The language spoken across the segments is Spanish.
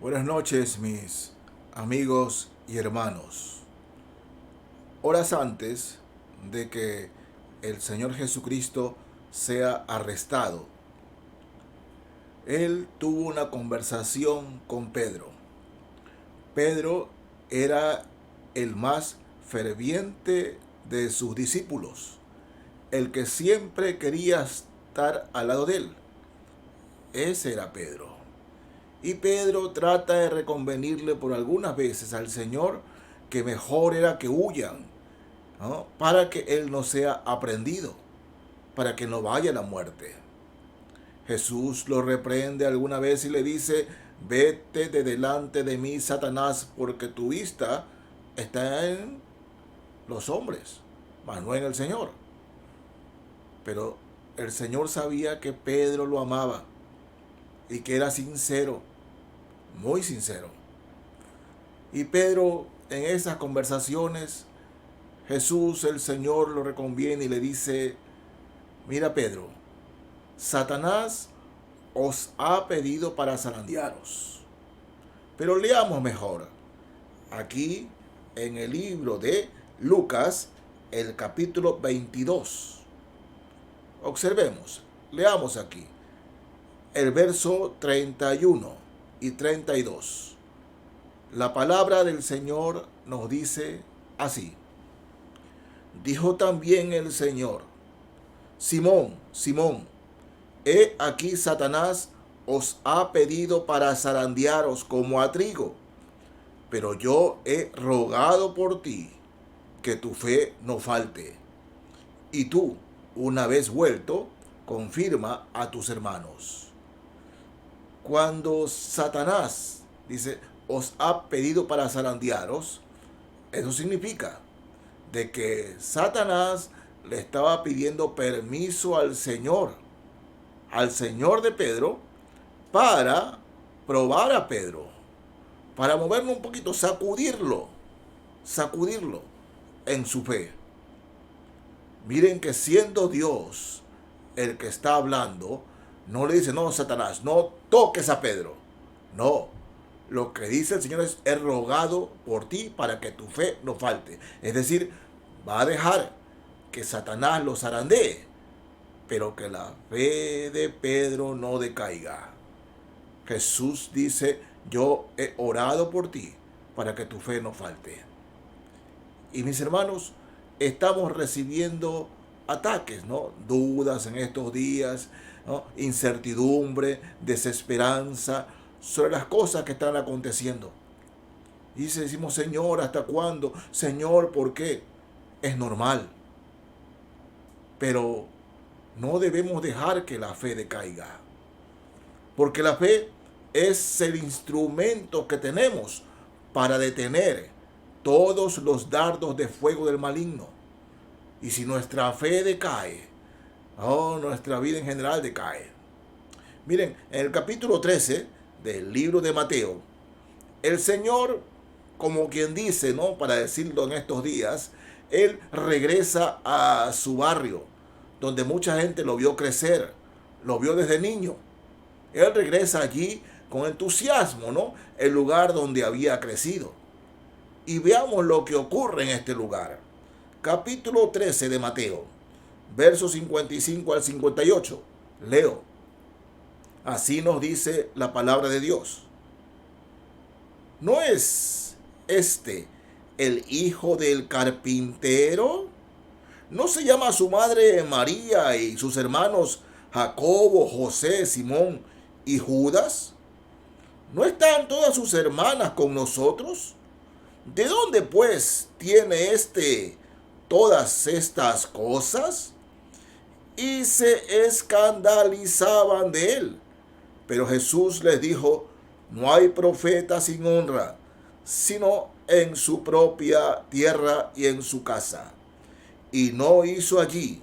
Buenas noches, mis amigos y hermanos. Horas antes de que el Señor Jesucristo sea arrestado, Él tuvo una conversación con Pedro. Pedro era el más ferviente de sus discípulos, el que siempre quería estar al lado de él. Ese era Pedro. Y Pedro trata de reconvenirle por algunas veces al Señor que mejor era que huyan, ¿no? Para que él no sea aprendido, para que no vaya a la muerte. Jesús lo reprende alguna vez y le dice: vete de delante de mí, Satanás, porque tu vista está en los hombres, mas no en el Señor. Pero el Señor sabía que Pedro lo amaba y que era sincero, muy sincero. Y Pedro, en esas conversaciones, Jesús, el Señor, lo reconviene y le dice: mira, Pedro, Satanás os ha pedido para zarandearos. Pero leamos mejor. Aquí, en el libro de Lucas, el capítulo 22. Observemos, leamos aquí el verso 31 y 32. La palabra del Señor nos dice así: dijo también el Señor: Simón, Simón, he aquí Satanás os ha pedido para zarandearos como a trigo, pero yo he rogado por ti que tu fe no falte. Y tú, una vez vuelto, confirma a tus hermanos. Cuando Satanás dice os ha pedido para zarandearos, eso significa de que Satanás le estaba pidiendo permiso al Señor de Pedro, para probar a Pedro, para moverlo un poquito, sacudirlo en su fe. Miren que siendo Dios el que está hablando, no le dice: no, Satanás, no toques a Pedro. No, lo que dice el Señor es: he rogado por ti para que tu fe no falte. Es decir, va a dejar que Satanás lo zarandee, pero que la fe de Pedro no decaiga. Jesús dice: yo he orado por ti para que tu fe no falte. Y mis hermanos, estamos recibiendo ataques, ¿no? Dudas en estos días, ¿no? Incertidumbre, desesperanza sobre las cosas que están aconteciendo. Y decimos: Señor, ¿hasta cuándo? Señor, ¿por qué? Es normal. Pero no debemos dejar que la fe decaiga, porque la fe es el instrumento que tenemos para detener todos los dardos de fuego del maligno. Y si nuestra fe decae, nuestra vida en general decae. Miren, en el capítulo 13 del libro de Mateo, el Señor, como quien dice, ¿no? Para decirlo en estos días, Él regresa a su barrio, donde mucha gente lo vio crecer, lo vio desde niño. Él regresa allí con entusiasmo, ¿no? El lugar donde había crecido. Y veamos lo que ocurre en este lugar. Capítulo 13 de Mateo, versos 55 al 58. Leo. Así nos dice la palabra de Dios. ¿No es este el hijo del carpintero? ¿No se llama su madre María y sus hermanos Jacobo, José, Simón y Judas? ¿No están todas sus hermanas con nosotros? ¿De dónde pues tiene todas estas cosas? Y se escandalizaban de él. Pero Jesús les dijo: no hay profeta sin honra, sino en su propia tierra y en su casa. Y no hizo allí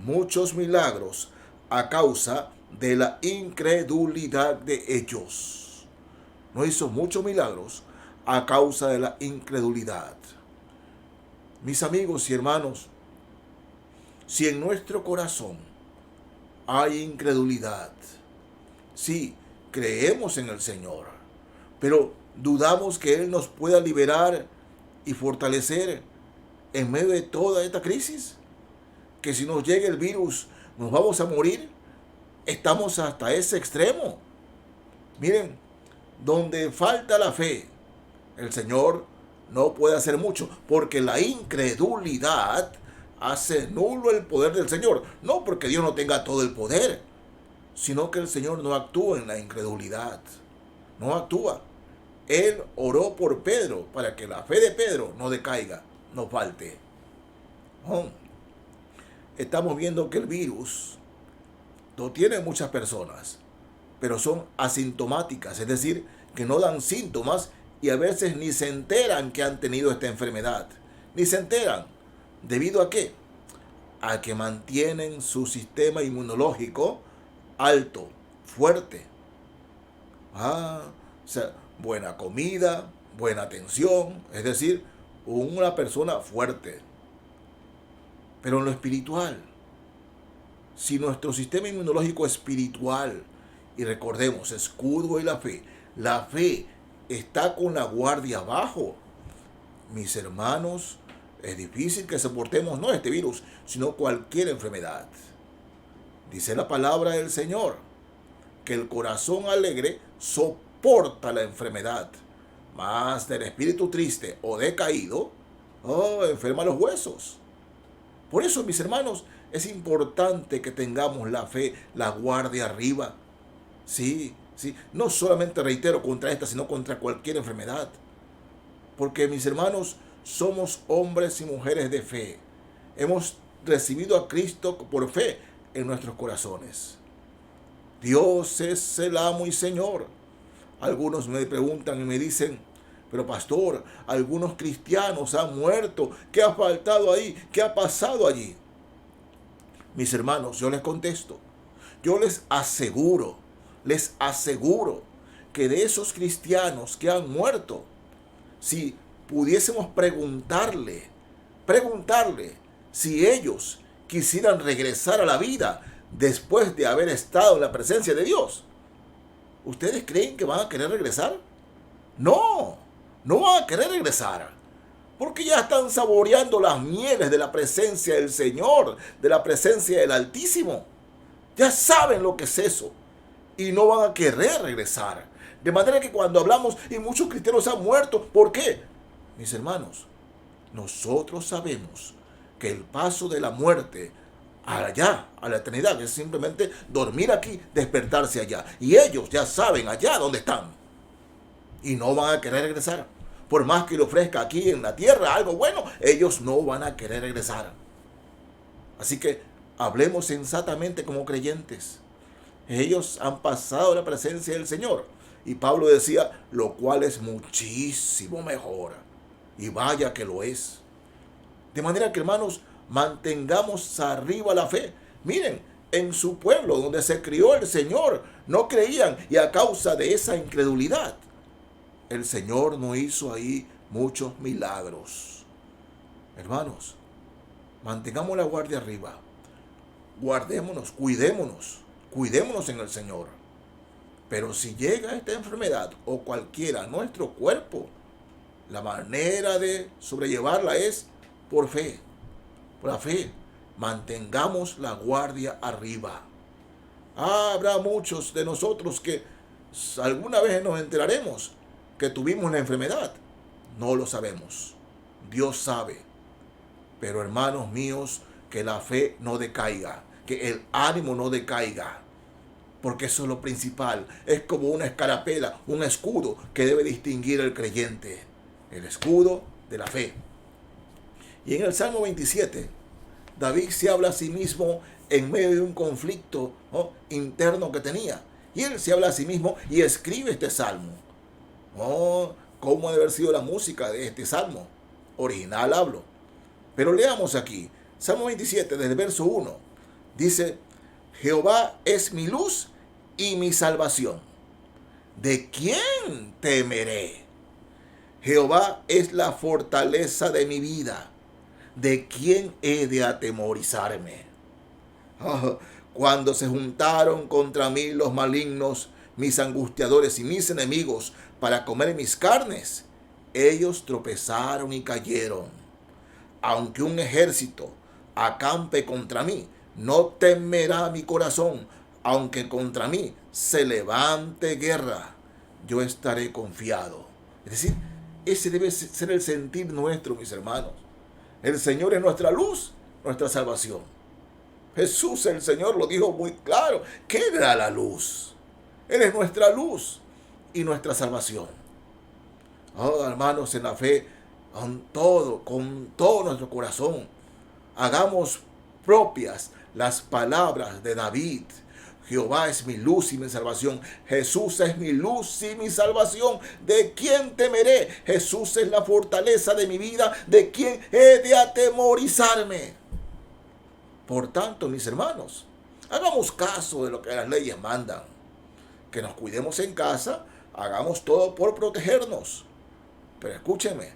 muchos milagros a causa de la incredulidad de ellos. No hizo muchos milagros a causa de la incredulidad. Mis amigos y hermanos, si en nuestro corazón hay incredulidad, sí, creemos en el Señor, Pero dudamos que Él nos pueda liberar y fortalecer en medio de toda esta crisis. Que si nos llega el virus, nos vamos a morir. Estamos hasta ese extremo. Miren, donde falta la fe, el Señor no puede hacer mucho, porque la incredulidad hace nulo el poder del Señor. No porque Dios no tenga todo el poder, sino que el Señor no actúa en la incredulidad. No actúa. Él oró por Pedro para que la fe de Pedro no decaiga, no falte. Estamos viendo que el virus lo tienen muchas personas, pero son asintomáticas, es decir, que no dan síntomas y a veces ni se enteran que han tenido esta enfermedad. Ni se enteran. ¿Debido a qué? A que mantienen su sistema inmunológico alto, fuerte. O sea, buena comida, buena atención, es decir, una persona fuerte. Pero en lo espiritual, si nuestro sistema inmunológico espiritual, y recordemos, escudo y la fe está con la guardia abajo, mis hermanos, es difícil que soportemos no este virus, sino cualquier enfermedad. Dice la palabra del Señor, que el corazón alegre soporta la enfermedad, mas del espíritu triste o decaído, enferma los huesos. Por eso, mis hermanos, es importante que tengamos la fe, la guardia arriba. Sí, no solamente, reitero, contra esta, sino contra cualquier enfermedad. Porque, mis hermanos, somos hombres y mujeres de fe. Hemos recibido a Cristo por fe en nuestros corazones. Dios es el amo y Señor. Algunos me preguntan y me dicen, pero pastor, algunos cristianos han muerto. ¿Qué ha faltado ahí? ¿Qué ha pasado allí? Mis hermanos, yo les contesto. Yo les aseguro que de esos cristianos que han muerto, si pudiésemos preguntarle si ellos quisieran regresar a la vida después de haber estado en la presencia de Dios, ¿ustedes creen que van a querer regresar? No van a querer regresar, porque ya están saboreando las mieles de la presencia del Señor, de la presencia del Altísimo. Ya saben lo que es eso y no van a querer regresar. De manera que cuando hablamos y muchos cristianos han muerto, ¿por qué? Mis hermanos, nosotros sabemos que el paso de la muerte allá, a la eternidad, es simplemente dormir aquí, despertarse allá. Y ellos ya saben allá dónde están. Y no van a querer regresar. Por más que le ofrezca aquí en la tierra algo bueno, ellos no van a querer regresar. Así que hablemos sensatamente como creyentes. Ellos han pasado la presencia del Señor. Y Pablo decía, lo cual es muchísimo mejor. Y vaya que lo es. De manera que, hermanos, mantengamos arriba la fe. Miren, en su pueblo donde se crió el Señor, no creían, y a causa de esa incredulidad, el Señor no hizo ahí muchos milagros. Hermanos, mantengamos la guardia arriba. Guardémonos, cuidémonos en el Señor. Pero si llega esta enfermedad o cualquiera a nuestro cuerpo, la manera de sobrellevarla es por fe. Por la fe, mantengamos la guardia arriba. Habrá muchos de nosotros que alguna vez nos enteraremos que tuvimos la enfermedad. No lo sabemos. Dios sabe. Pero, hermanos míos, que la fe no decaiga, que el ánimo no decaiga, porque eso es lo principal. Es como una escarapela, un escudo que debe distinguir al creyente. El escudo de la fe. Y en el Salmo 27, David se habla a sí mismo en medio de un conflicto interno que tenía. Y él se habla a sí mismo y escribe este salmo. ¿Cómo debe haber sido la música de este salmo? Original hablo. Pero leamos aquí, Salmo 27, desde el verso 1. Dice, Jehová es mi luz y mi salvación. ¿De quién temeré? Jehová es la fortaleza de mi vida. ¿De quién he de atemorizarme? Cuando se juntaron contra mí los malignos, mis angustiadores y mis enemigos para comer mis carnes, ellos tropezaron y cayeron. Aunque un ejército acampe contra mí, no temerá mi corazón. Aunque contra mí se levante guerra, yo estaré confiado. Es decir, ese debe ser el sentir nuestro, mis hermanos. El Señor es nuestra luz, nuestra salvación. Jesús, el Señor, lo dijo muy claro, que Él era la luz. Él es nuestra luz y nuestra salvación. Oh, hermanos, en la fe, con todo nuestro corazón, hagamos propias las palabras de David. Jehová es mi luz y mi salvación. Jesús es mi luz y mi salvación. ¿De quién temeré? Jesús es la fortaleza de mi vida. ¿De quién he de atemorizarme? Por tanto, mis hermanos, hagamos caso de lo que las leyes mandan. Que nos cuidemos en casa, hagamos todo por protegernos. Pero escúchenme,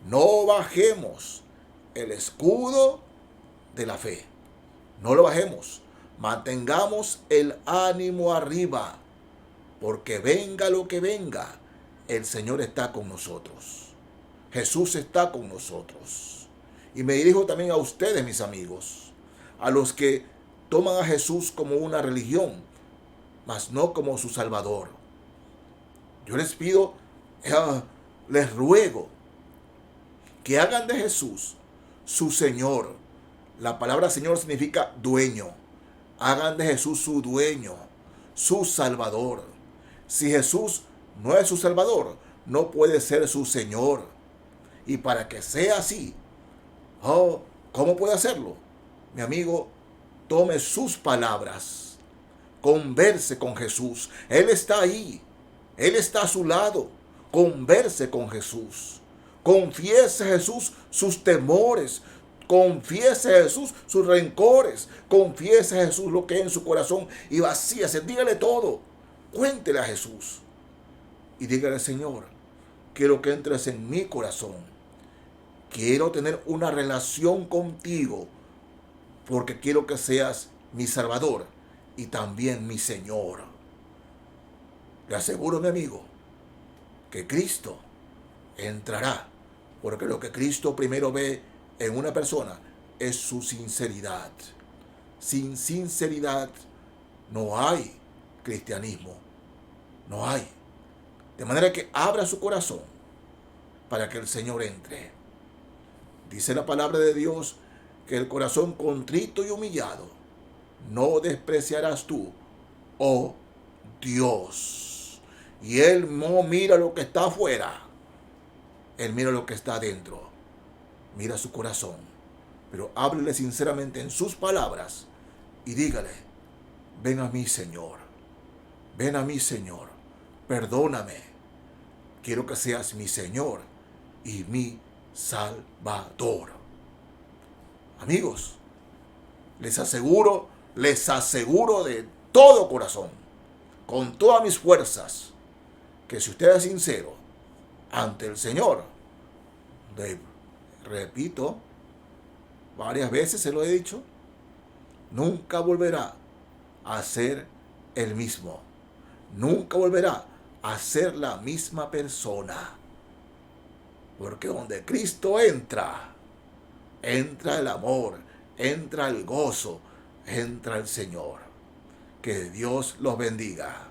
no bajemos el escudo de la fe. No lo bajemos. Mantengamos el ánimo arriba, porque venga lo que venga, el Señor está con nosotros. Jesús está con nosotros. Y me dirijo también a ustedes, mis amigos, a los que toman a Jesús como una religión, mas no como su Salvador. Yo les pido, les ruego que hagan de Jesús su Señor. La palabra Señor significa dueño. Hagan de Jesús su dueño, su Salvador. Si Jesús no es su Salvador, no puede ser su Señor. Y para que sea así, ¿cómo puede hacerlo? Mi amigo, tome sus palabras, converse con Jesús. Él está ahí, Él está a su lado. Converse con Jesús. Confiese a Jesús sus temores. Confiese a Jesús sus rencores. Confiese a Jesús lo que hay en su corazón y vacíase. Dígale todo. Cuéntele a Jesús. Y dígale, Señor, quiero que entres en mi corazón. Quiero tener una relación contigo porque quiero que seas mi Salvador y también mi Señor. Le aseguro, mi amigo, que Cristo entrará, porque lo que Cristo primero ve en una persona es su sinceridad. Sin sinceridad no hay cristianismo, no hay. De manera que abra su corazón para que el Señor entre. Dice la palabra de Dios que el corazón contrito y humillado no despreciarás tú, oh Dios. Y Él no mira lo que está afuera, Él mira lo que está adentro. Mira su corazón. Pero háblele sinceramente en sus palabras y dígale, ven a mí, Señor. Ven a mí, Señor. Perdóname. Quiero que seas mi Señor y mi Salvador. Amigos, les aseguro de todo corazón, con todas mis fuerzas, que si usted es sincero ante el Señor, repito, varias veces se lo he dicho, nunca volverá a ser el mismo. Nunca volverá a ser la misma persona. Porque donde Cristo entra el amor, entra el gozo, entra el Señor. Que Dios los bendiga.